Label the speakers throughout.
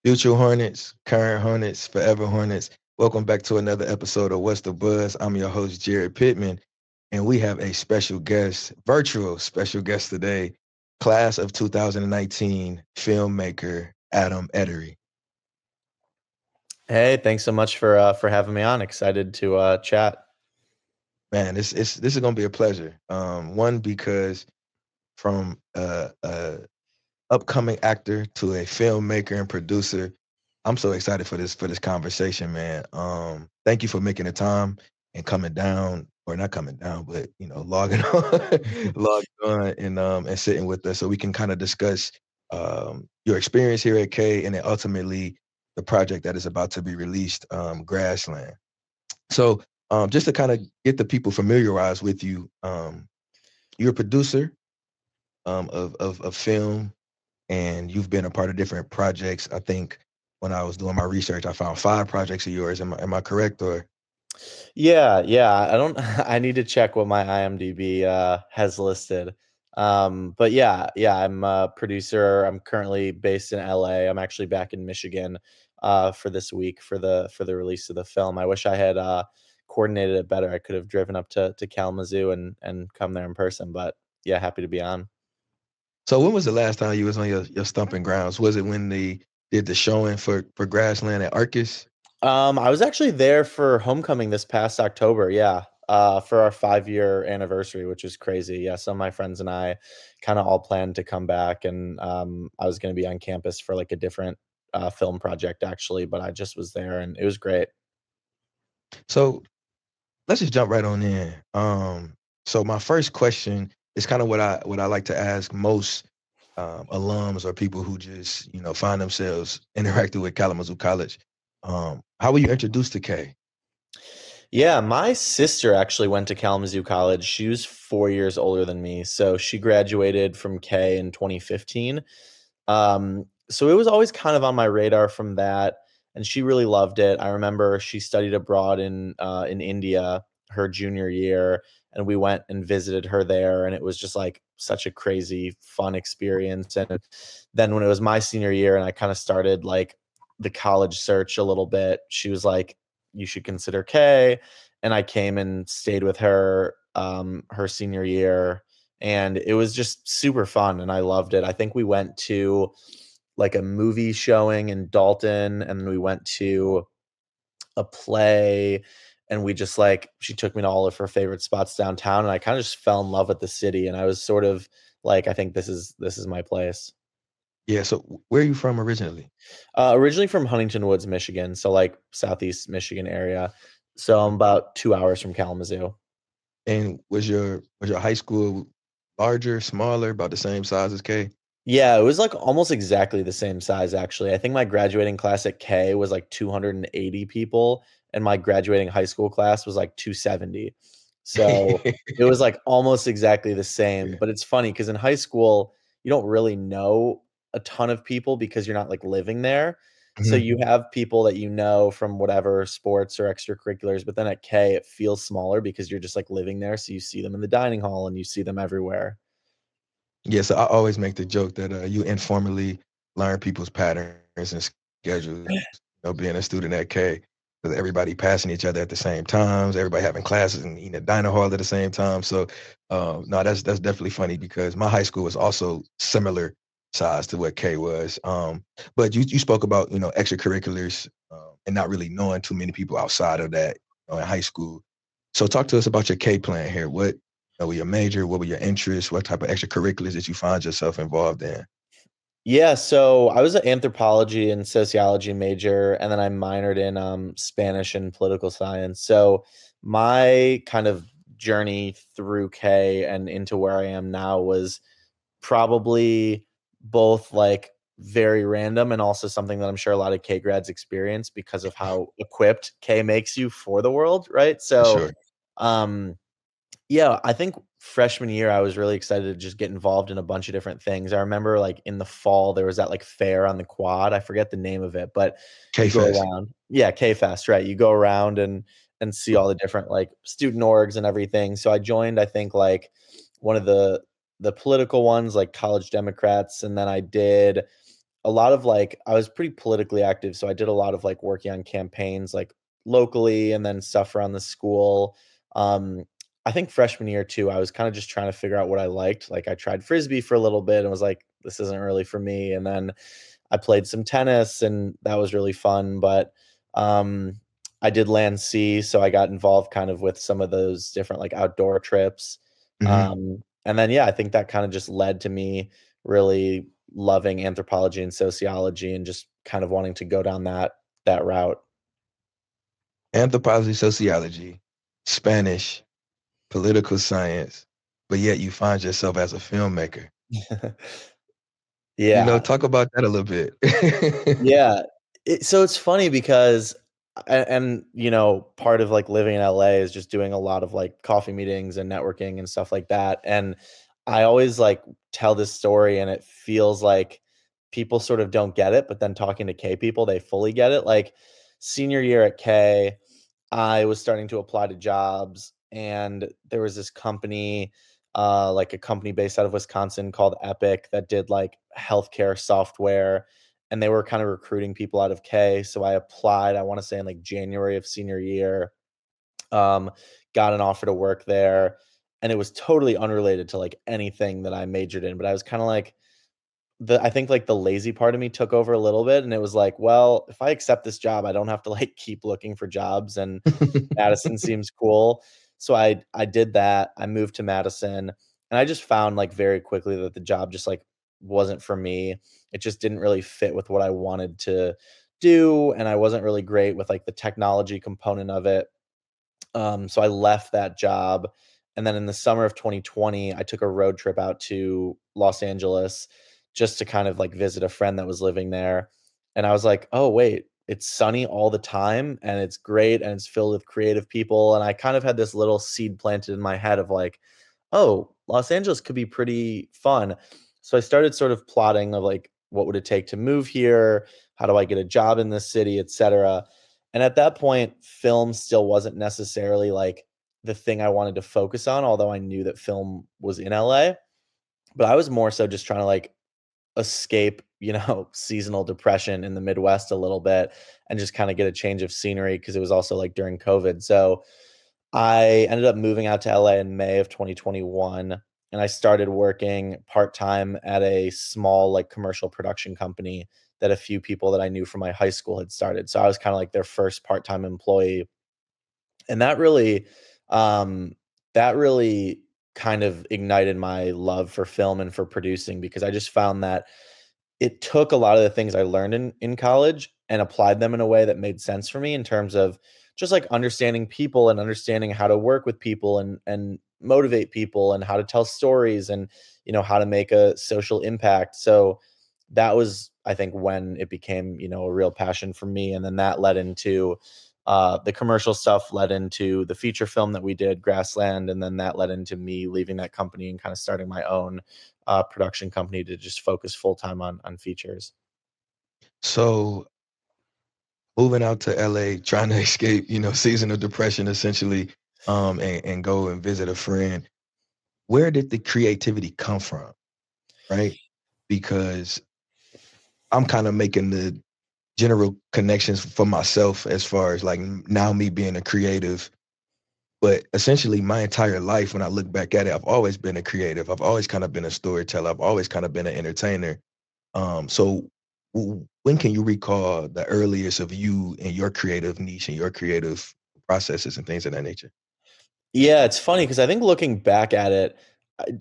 Speaker 1: Future Hornets, current Hornets, forever Hornets. Welcome back to another episode of What's the Buzz. I'm your host, Jared Pittman, and we have a special guest, virtual special guest today, class of 2019 filmmaker Adam Ettery.
Speaker 2: Hey, thanks so much for having me on. Excited to chat.
Speaker 1: Man, this is gonna be a pleasure. One because from upcoming actor to a filmmaker and producer. I'm so excited for this conversation, man. Thank you for making the time and coming down, or not coming down, but logging on, logging on, and sitting with us so we can kind of discuss your experience here at K, and then ultimately the project that is about to be released, Grassland. So, just to kind of get the people familiarized with you, you're a producer of film, and you've been a part of different projects. I think when I was doing my research, I found 5 projects of yours. Am I correct? Or
Speaker 2: Yeah. I don't. I need to check what my IMDb has listed. But yeah. I'm a producer. I'm currently based in LA. I'm actually back in Michigan for this week for the release of the film. I wish I had coordinated it better. I could have driven up to Kalamazoo and come there in person. But yeah, happy to be on.
Speaker 1: so when was the last time you was on your stumping grounds? Was it when they did the showing for Grassland at Arcus?
Speaker 2: I was actually there for homecoming this past October, yeah. For our 5-year anniversary, which is crazy. Yeah, some of my friends and I kind of all planned to come back, and I was going to be on campus for like a different film project actually, but I just was there and it was great.
Speaker 1: So let's just jump right on in. So my first question is kind of what I like to ask most alums or people who just find themselves interacting with Kalamazoo College. How were you introduced to K?
Speaker 2: Yeah, my sister actually went to Kalamazoo College. She was 4 years older than me, so she graduated from K in 2015. So it was always kind of on my radar from that, and she really loved it. I remember she studied abroad in India her junior year, and we went and visited her there, and it was just like such a crazy, fun experience. And then when it was my senior year, and I kind of started like the college search a little bit, she was like, "You should consider K," and I came and stayed with her her senior year, and it was just super fun and I loved it. I think we went to like a movie showing in Dalton, and then we went to a play, and we just like she took me to all of her favorite spots downtown, and I kind of just fell in love with the city, and I was sort of like, I think this is my place.
Speaker 1: Yeah. So where are you from originally?
Speaker 2: Originally from Huntington Woods, Michigan, so like southeast Michigan area. So I'm about 2 hours from Kalamazoo.
Speaker 1: And was your high school larger, smaller, about the same size as K?
Speaker 2: Yeah, it was like almost exactly the same size actually. I think my graduating class at K was like 280 people, and my graduating high school class was like 270. So it was like almost exactly the same.
Speaker 1: Yeah.
Speaker 2: But it's funny because in high school, you don't really know a ton of people because you're not like living there. So
Speaker 1: Mhm.
Speaker 2: you have people that you know from whatever sports or extracurriculars, but then at K it feels smaller because you're just like living there. So you see them in the dining hall and you see them everywhere.
Speaker 1: Yeah, so I always make the joke that you informally learn people's patterns and schedules. Being a student at K, because everybody passing each other at the same times, everybody having classes and eating at dining hall at the same time. So, no, that's definitely funny because my high school was also similar size to what K was. But you spoke about extracurriculars, and not really knowing too many people outside of that, in high school. So talk to us about your K plan here. What were your major? What were your interests? What type of extracurriculars did you find yourself involved in?
Speaker 2: Yeah, so I was an anthropology and sociology major, and then I minored in Spanish and political science. So my kind of journey through K and into where I am now was probably both like very random and also something that I'm sure a lot of K grads experience because of how equipped K makes you for the world, right?
Speaker 1: For
Speaker 2: So
Speaker 1: sure.
Speaker 2: um yeah, I think freshman year, I was really excited to just get involved in a bunch of different things. I remember, like, in the fall, there was that, like, fair on the quad, I forget the name of it, but you go
Speaker 1: K-Fest.
Speaker 2: around. Yeah, K-Fest, right, you go around and see all the different, like, student orgs and everything. So I joined, I think, like, one of the political ones, like College Democrats, and then I did a lot of like I was pretty politically active, so I did a lot of like working on campaigns like locally and then stuff around the school. Um, I think freshman year too, I was kind of just trying to figure out what I liked. Like I tried frisbee for a little bit and was like, this isn't really for me. And then I played some tennis and that was really fun. But um, I did land C, so I got involved kind of with some of those different like outdoor trips.
Speaker 1: Hmm.
Speaker 2: And then yeah, I think that kind of just led to me really loving anthropology and sociology and just kind of wanting to go down that route.
Speaker 1: Anthropology, sociology, Spanish, political science, but yet you find yourself as a filmmaker.
Speaker 2: Yeah.
Speaker 1: Talk about that a little bit.
Speaker 2: Yeah. So it's funny because and part of like living in LA is just doing a lot of like coffee meetings and networking and stuff like that. And I always like tell this story and it feels like people sort of don't get it, but then talking to K people, they fully get it. Like senior year at K, I was starting to apply to jobs and there was this company like a company based out of Wisconsin called Epic that did like healthcare software and they were kind of recruiting people out of K. So I applied, I want to say in like January of senior year, um, got an offer to work there. And it was totally unrelated to like anything that I majored in. But I was kind of like, I think like the lazy part of me took over a little bit. And it was like, well, if I accept this job, I don't have to like keep looking for jobs. And Madison seems cool. So I did that. I moved to Madison and I just found like very quickly that the job just like wasn't for me. It just didn't really fit with what I wanted to do and I wasn't really great with like the technology component of it. So I left that job and then in the summer of 2020 I took a road trip out to Los Angeles just to kind of like visit a friend that was living there and I was like, "Oh wait, it's sunny all the time and it's great and it's filled with creative people." And I kind of had this little seed planted in my head of like, "Oh, Los Angeles could be pretty fun." So I started sort of plotting of like what would it take to move here? How do I get a job in this city, etc. And at that point, film still wasn't necessarily like the thing I wanted to focus on, although I knew that film was in LA. But I was more so just trying to like escape, seasonal depression in the Midwest a little bit and just kind of get a change of scenery because it was also like during COVID. So I ended up moving out to LA in May of 2021 and I started working part-time at a small like commercial production company that a few people that I knew from my high school had started. So I was kind of like their first part-time employee. And um that really kind of ignited my love for film and for producing because I just found that it took a lot of the things I learned in college and applied them in a way that made sense for me in terms of just like understanding people and understanding how to work with people and motivate people and how to tell stories and how to make a social impact. So that was I think when it became a real passion for me and then that led into the commercial stuff led into the feature film that we did, Grassland, and then that led into me leaving that company and kind of starting my own production company to just focus full time on features.
Speaker 1: So moving out to LA, trying to escape, seasonal depression essentially, and go and visit a friend. Where did the creativity come from? Right? Because I'm kind of making the general connections for myself as far as like now me being a creative. But essentially, my entire life, when I look back at it, I've always been a creative. I've always kind of been a storyteller. I've always kind of been an entertainer. So when can you recall the earliest of you and your creative niche and your creative processes and things of that nature?
Speaker 2: Yeah, it's funny because I think looking back at it,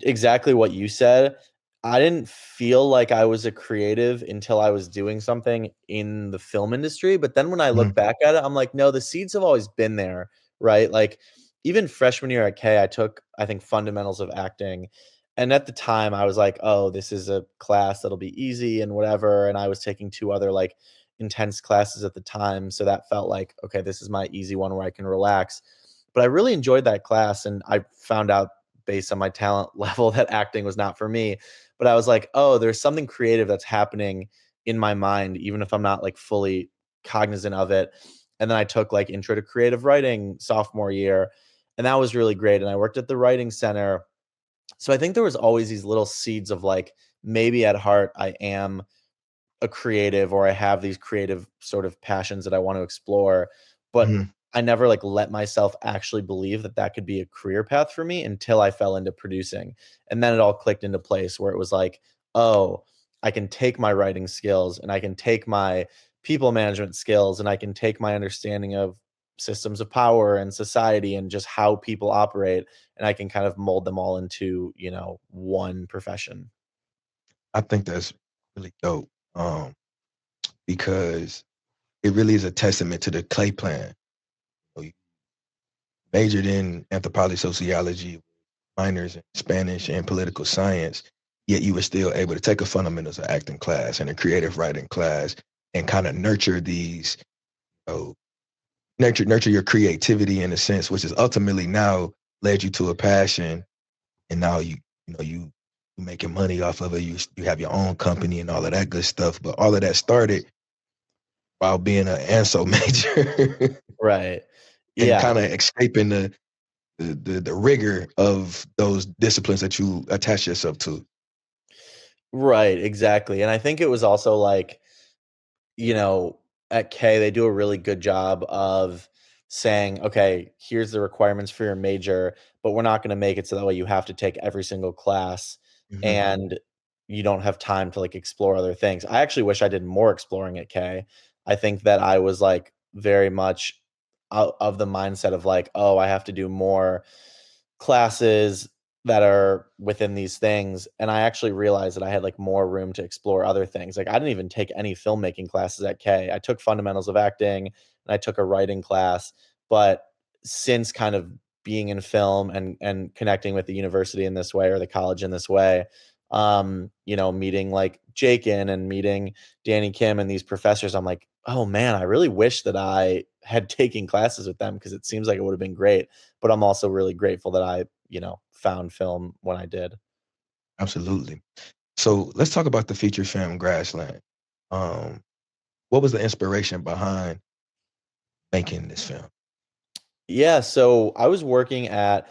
Speaker 2: exactly what you said, I didn't feel like I was a creative until I was doing something in the film industry. But then when I look
Speaker 1: Mhm.
Speaker 2: back at it, I'm like, no, the seeds have always been there, right? Like even freshman year at K, I took, I think, fundamentals of acting. And at the time, I was like, oh, this is a class that'll be easy and whatever. And I was taking two other like intense classes at the time. So that felt like, okay, this is my easy one where I can relax. But I really enjoyed that class. And I found out based on my talent level that acting was not for me. But I was like, oh, there's something creative that's happening in my mind, even if I'm not like fully cognizant of it. And then I took like intro to creative writing sophomore year, and that was really great. And I worked at the writing center. So I think there was always these little seeds of like maybe at heart I am a creative, or I have these creative sort of passions that I want to explore, but
Speaker 1: Mhm.
Speaker 2: I never like let myself actually believe that that could be a career path for me until I fell into producing. And then it all clicked into place where it was like, oh, I can take my writing skills and I can take my people management skills and I can take my understanding of systems of power and society and just how people operate, and I can kind of mold them all into, one profession.
Speaker 1: I think that's really dope, because it really is a testament to the Clay plan. You majored in anthropology, sociology, minors in Spanish and political science, yet you were still able to take a fundamentals of acting class and a creative writing class and kind of nurture these, you know, nurture your creativity in a sense, which is ultimately now led you to a passion, and now you making money off of it. You have your own company and all of that good stuff. But all of that started while being an ANSO major
Speaker 2: Right.
Speaker 1: and
Speaker 2: Yeah.
Speaker 1: kind of escaping the rigor of those disciplines that you attach yourself to.
Speaker 2: Right, exactly. And I think it was also like, you know, at K, they do a really good job of saying, okay, here's the requirements for your major, but we're not going to make it so that way you have to take every single class
Speaker 1: Hmm.
Speaker 2: and you don't have time to like explore other things. I actually wish I did more exploring at K. I think that I was like very much out of the mindset of like, oh, I have to do more classes that are within these things, and I actually realized that I had, like, more room to explore other things. Like, I didn't even take any filmmaking classes at K. I took fundamentals of acting, and I took a writing class, but since kind of being in film and connecting with the university in this way, or the college in this way, meeting, like, Jakin and meeting Danny Kim and these professors, I'm like, "Oh, man, I really wish that I had taken classes with them because it seems like it would've been great." But I'm also really grateful that I, found film when I did.
Speaker 1: Absolutely. So let's talk about the feature film Grassland. Um, what was the inspiration behind making this film?
Speaker 2: Yeah, so I was working at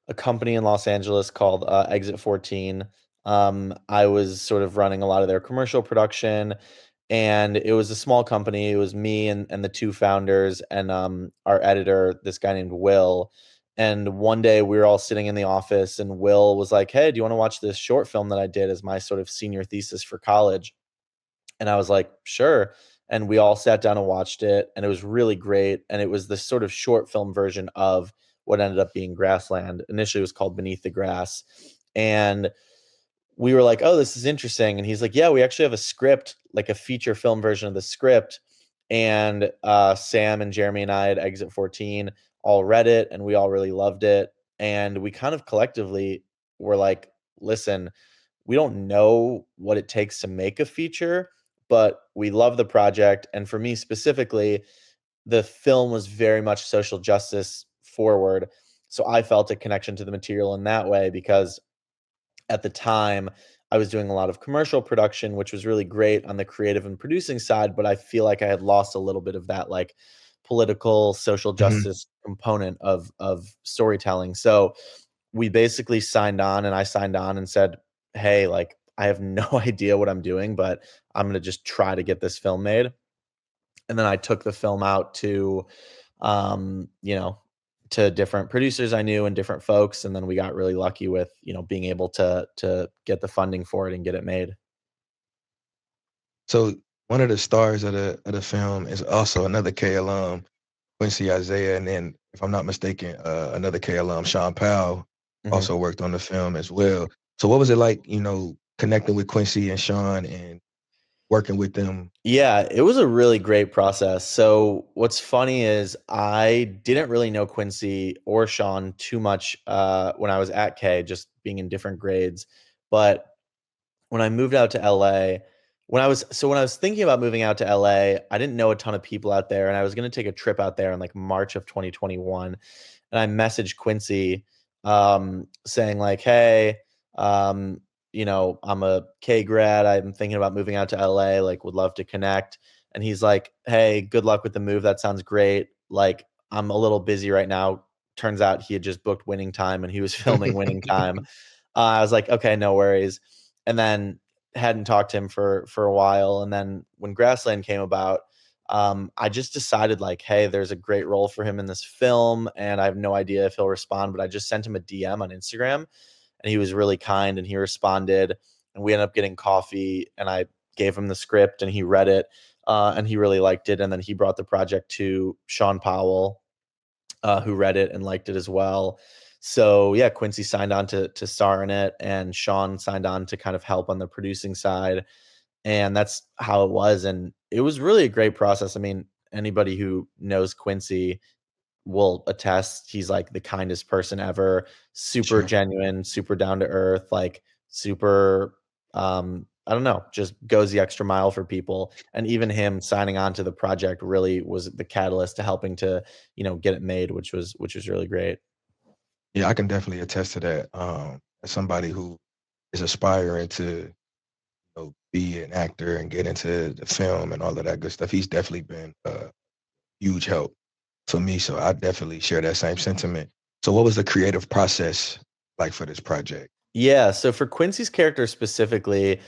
Speaker 2: a company in Los Angeles called Exit 14. I was sort of running a lot of their commercial production, and it was a small company. It was me and the two founders and our editor, this guy named Will. And one day we were all sitting in the office, and Will was like, "Hey, do you want to watch this short film that I did as my sort of senior thesis for college?" And I was like, "Sure." And we all sat down and watched it, and it was really great. And it was this sort of short film version of what ended up being Grassland. Initially, it was called Beneath the Grass. And we were like, "Oh, this is interesting." And he's like, "Yeah, we actually have a script, like a feature film version of the script." And Sam and Jeremy and I at Exit 14 all read it, and we all really loved it. And we kind of collectively were like, "Listen, we don't know what it takes to make a feature, but we love the project." And for me specifically, the film was very much social justice forward. So I felt a connection to the material in that way because at the time I was doing a lot of commercial production, which was really great on the creative and producing side, but I feel like I had lost a little bit of that like political social
Speaker 1: Mhm.
Speaker 2: justice component of storytelling. So we basically signed on, and I signed on and said, "Hey, like I have no idea what I'm doing, but I'm going to just try to get this film made." And then I took the film out to um, you know, to different producers I knew and different folks, and then we got really lucky with, being able to get the funding for it and get it made.
Speaker 1: So one of the stars of the film is also another K alum, Quincy Isaiah, and then if I'm not mistaken, another K alum, Sean Powell,
Speaker 2: Mhm.
Speaker 1: also worked on the film as well. So what was it like, connecting with Quincy and Sean and working with them?
Speaker 2: Yeah, it was a really great process. So what's funny is I didn't really know Quincy or Sean too much when I was at K, just being in different grades. But when I moved out to LA, when I was thinking about moving out to LA, I didn't know a ton of people out there, and I was gonna take a trip out there in, like, March of 2021, and I messaged Quincy, saying like, "Hey, um, I'm a K grad, I'm thinking about moving out to LA, like, would love to connect." And he's like, "Hey, good luck with the move, that sounds great, like, I'm a little busy right now." Turns out he had just booked Winning Time, and he was filming Winning Time. I was like, "Okay, no worries." And then hadn't talked to him for a while, and then when Grassland came about, I just decided like, hey, there's a great role for him in this film, and I have no idea if he'll respond, but I just sent him a DM on Instagram, and he was really kind, and he responded, and we ended up getting coffee, and I gave him the script, and he read it, and he really liked it, and then he brought the project to Sean Powell, who read it and liked it as well. So yeah, Quincy signed on to star in it, and Sean signed on to kind of help on the producing side, and that's how it was. And it was really a great process. I mean, anybody who knows Quincy will attest he's like the kindest person ever, super
Speaker 1: Sure.
Speaker 2: genuine, super down to earth, like super I don't know, just goes the extra mile for people. And even him signing on to the project really was the catalyst to helping to, get it made, which was really great.
Speaker 1: Yeah, I can definitely attest to that. As somebody who is aspiring to, be an actor and get into the film and all of that good stuff, he's definitely been a huge help for me. So I definitely share that same sentiment. So what was the creative process like for this project?
Speaker 2: Yeah, so for Quincy's character specifically,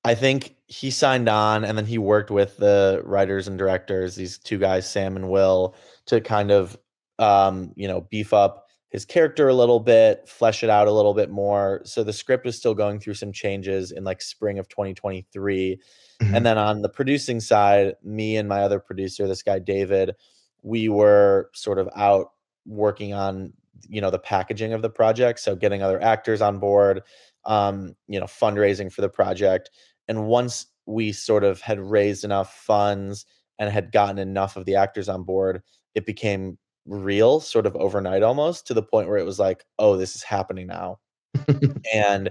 Speaker 2: I think he signed on and then he worked with the writers and directors, these two guys, Sam and Will, to kind of beef up his character a little bit, flesh it out a little bit more. So the script was still going through some changes in like spring of 2023. And
Speaker 1: Mhm.
Speaker 2: then on the producing side, me and my other producer, this guy David, we were sort of out working on the packaging of the project, so getting other actors on board, fundraising for the project. And once we sort of had raised enough funds and had gotten enough of the actors on board, it became real sort of overnight, almost to the point where it was like, oh, this is happening now. And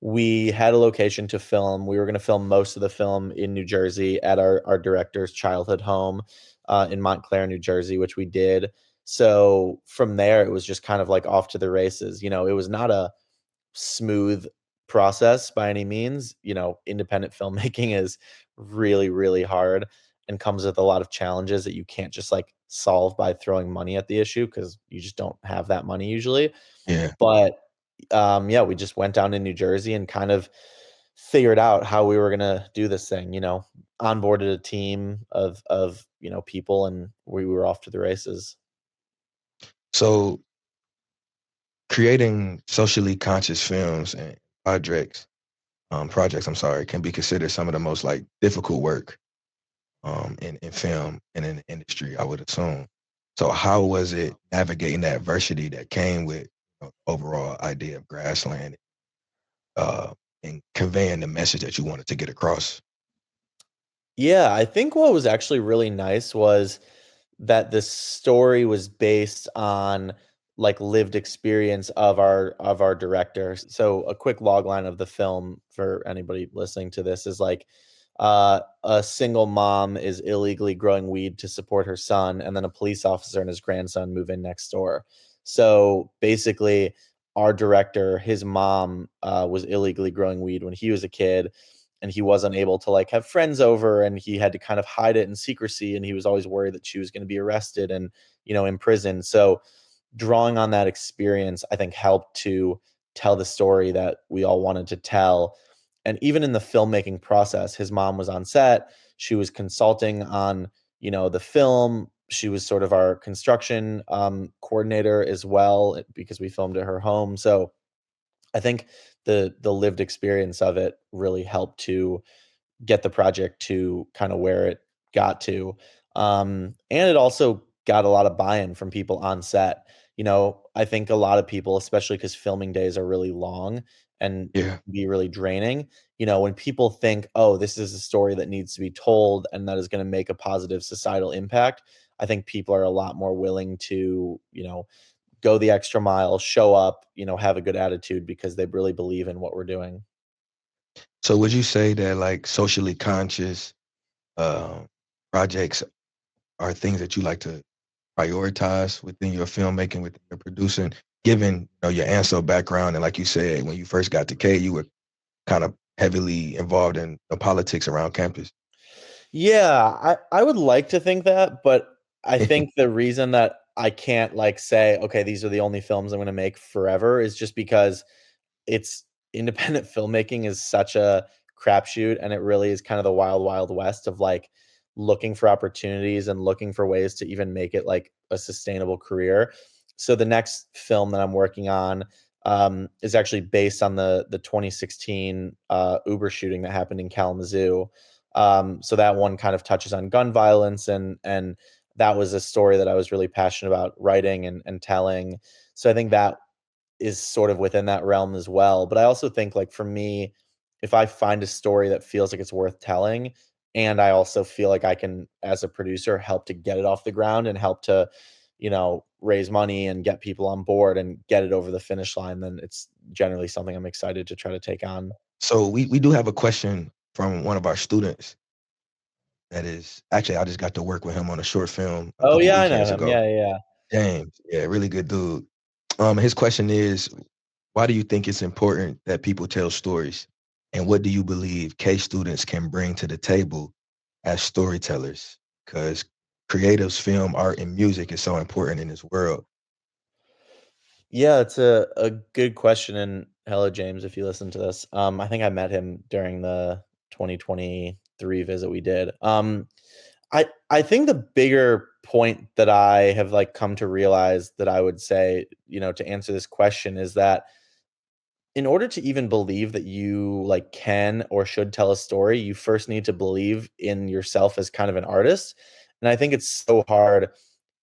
Speaker 2: we had a location to film. We were going to film most of the film in New Jersey at our director's childhood home, in Montclair, New Jersey, which we did. So from there, it was just kind of like off to the races. It was not a smooth process by any means. Independent filmmaking is really, really hard and comes with a lot of challenges that you can't just like solve by throwing money at the issue, because you just don't have that money usually.
Speaker 1: Yeah.
Speaker 2: But yeah, we just went down to New Jersey and kind of figured out how we were gonna do this thing. Onboarded a team of people, and we were off to the races.
Speaker 1: So creating socially conscious films and projects, I'm sorry, can be considered some of the most like difficult work in film and in the industry, I would assume. So how was it navigating that adversity that came with overall idea of Grassland, uh, and conveying the message that you wanted to get across?
Speaker 2: Yeah, I think what was actually really nice was that the story was based on like lived experience of our director. So a quick log line of the film for anybody listening to this is like, a single mom is illegally growing weed to support her son, and then a police officer and his grandson move in next door. So basically, our director, his mom, was illegally growing weed when he was a kid, and he wasn't able to like have friends over, and he had to kind of hide it in secrecy, and he was always worried that she was going to be arrested and imprisoned. So drawing on that experience, I think, helped to tell the story that we all wanted to tell. And even in the filmmaking process, his mom was on set. She was consulting on, the film. She was sort of our construction coordinator as well, because we filmed at her home. So I think the lived experience of it really helped to get the project to kind of where it got to. And it also got a lot of buy-in from people on set. I think a lot of people, especially because filming days are really long and
Speaker 1: Yeah.
Speaker 2: be really draining. When people think, oh, this is a story that needs to be told and that is going to make a positive societal impact, I think people are a lot more willing to, go the extra mile, show up, have a good attitude because they really believe in what we're doing.
Speaker 1: So would you say that like socially conscious uh, projects are things that you like to prioritize within your filmmaking, within your producing, given your Ansel background, and like you said, when you first got to K, you were kind of heavily involved in the politics around campus.
Speaker 2: Yeah, I would like to think that, but I think the reason that I can't like say, okay, these are the only films I'm gonna make forever is just because it's independent filmmaking is such a crapshoot, and it really is kind of the wild, wild west of like looking for opportunities and looking for ways to even make it like a sustainable career. So the next film that I'm working on is actually based on the 2016 Uber shooting that happened in Kalamazoo. So that one kind of touches on gun violence, and that was a story that I was really passionate about writing and telling. So I think that is sort of within that realm as well. But I also think like for me, if I find a story that feels like it's worth telling, and I also feel like I can, as a producer, help to get it off the ground and help to, raise money and get people on board and get it over the finish line, then it's generally something I'm excited to try to take on.
Speaker 1: So we do have a question from one of our students that is actually I just got to work with him on a short film a
Speaker 2: Oh
Speaker 1: couple
Speaker 2: yeah, I know
Speaker 1: weekends
Speaker 2: him.
Speaker 1: ago.
Speaker 2: Yeah, yeah, yeah.
Speaker 1: James, yeah, really good dude. His question is, why do you think it's important that people tell stories? And what do you believe K students can bring to the table as storytellers? Because creatives, film, art, and music is so important in this world.
Speaker 2: Yeah, it's a good question, and hello, James, if you listen to this. I think I met him during the 2023 visit we did. I think the bigger point that I have, like, come to realize that I would say, to answer this question is that in order to even believe that you, like, can or should tell a story, you first need to believe in yourself as kind of an artist, and I think it's so hard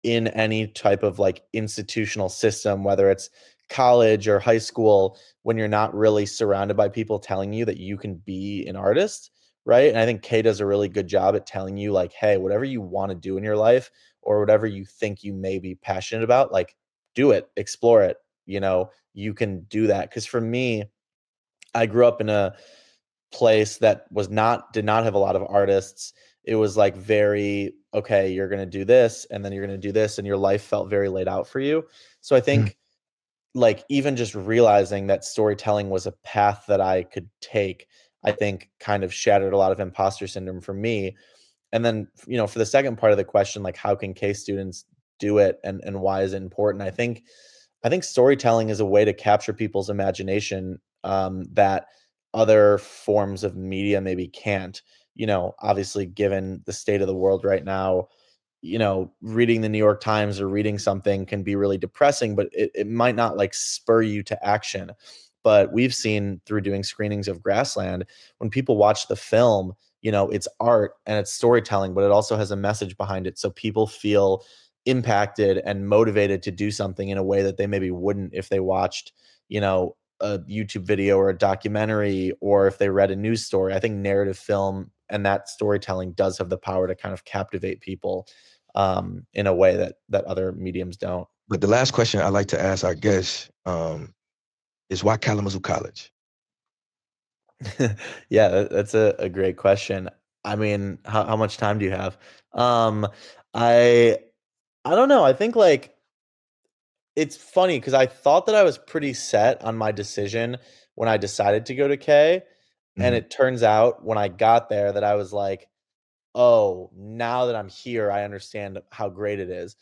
Speaker 2: in any type of like institutional system, whether it's college or high school, when you're not really surrounded by people telling you that you can be an artist, right? And I think Kay does a really good job at telling you, like, hey, whatever you want to do in your life or whatever you think you may be passionate about, like, do it, explore it. You can do that. Because for me, I grew up in a place that did not have a lot of artists. It was like very, okay, you're gonna do this, and then you're gonna do this, and your life felt very laid out for you. So I
Speaker 1: Mhm.
Speaker 2: think, like, even just realizing that storytelling was a path that I could take, I think kind of shattered a lot of imposter syndrome for me. And then, for the second part of the question, like how can K students do it and why is it important? I think storytelling is a way to capture people's imagination that other forms of media maybe can't. Obviously, given the state of the world right now, reading the New York Times or reading something can be really depressing, but it might not like spur you to action. But we've seen through doing screenings of Grassland, when people watch the film, it's art and it's storytelling, but it also has a message behind it. So people feel impacted and motivated to do something in a way that they maybe wouldn't if they watched, a YouTube video or a documentary, or if they read a news story. I think narrative film and that storytelling does have the power to kind of captivate people in a way that other mediums don't.
Speaker 1: But the last question I like to ask our guests is why Kalamazoo College?
Speaker 2: Yeah, that's a great question. I mean, how much time do you have? Um, I I don't know. I think like it's funny because I thought that I was pretty set on my decision when I decided to go to K, and
Speaker 1: Mhm.
Speaker 2: it turns out when I got there that I was like, oh, now that I'm here, I understand how great it is.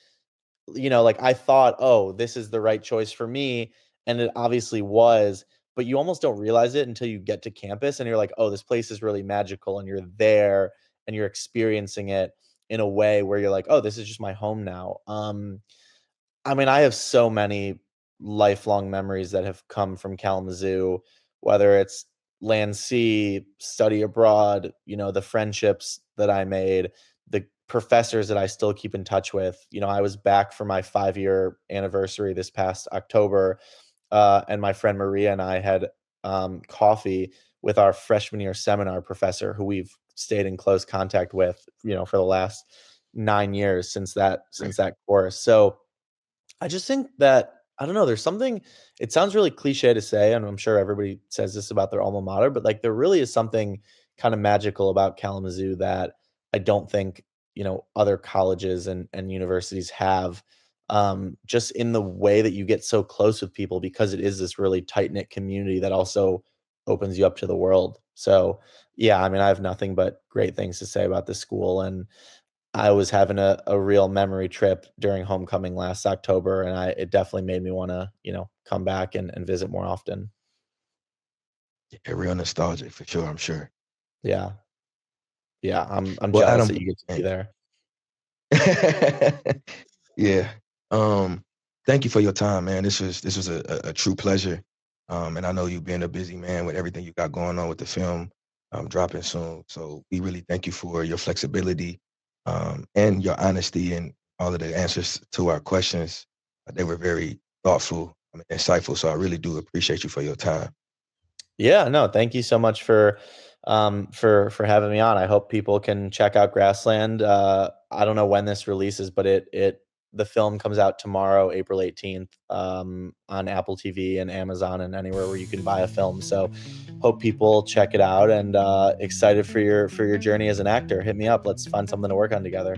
Speaker 2: Like I thought, "Oh, this is the right choice for me," and it obviously was, but you almost don't realize it until you get to campus and you're like, "Oh, this place is really magical," and you're there and you're experiencing it in a way where you're like, "Oh, this is just my home now." I mean, I have so many lifelong memories that have come from Kalamazoo, whether it's land, sea, study abroad, the friendships that I made, the professors that I still keep in touch with. I was back for my 5-year anniversary this past October, and my friend Maria and I had coffee with our freshman year seminar professor, who we've stayed in close contact with, for the last 9 years since
Speaker 1: Right.
Speaker 2: that course. So I just think that I don't know, there's something it sounds really cliche to say, and I'm sure everybody says this about their alma mater, but, like, there really is something kinda magical about Kalamazoo that I don't think, other colleges and universities have, just in the way that you get so close with people because it is this really tight-knit community that also opens you up to the world. So, yeah, I mean, I have nothing but great things to say about this school, and I was having a real memory trip during homecoming last October, and I it definitely made me wanna, come back and visit more often.
Speaker 1: Yeah, real nostalgic for sure, I'm sure.
Speaker 2: Yeah. Yeah. I'm
Speaker 1: Well,
Speaker 2: jealous
Speaker 1: Adam,
Speaker 2: that you get to be there.
Speaker 1: yeah. Thank you for your time, man. This was a true pleasure. And I know you being a busy man with everything you got going on with the film dropping soon. So we really thank you for your flexibility and your honesty and all of the answers to our questions. They were very thoughtful, insightful. So I really do appreciate you for your time.
Speaker 2: Yeah, no, thank you so much for having me on. I hope people can check out Grassland. I don't know when this releases, but the film comes out tomorrow, April 18th, on Apple TV and Amazon and anywhere where you can buy a film. So hope people check it out, and excited for your journey as an actor. Hit me up. Let's find something to work on together.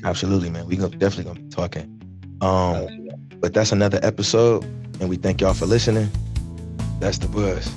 Speaker 1: Absolutely, man. Definitely gonna be talking.
Speaker 2: I
Speaker 1: Um,
Speaker 2: like that.
Speaker 1: but that's another episode, and we thank y'all for listening. That's the buzz.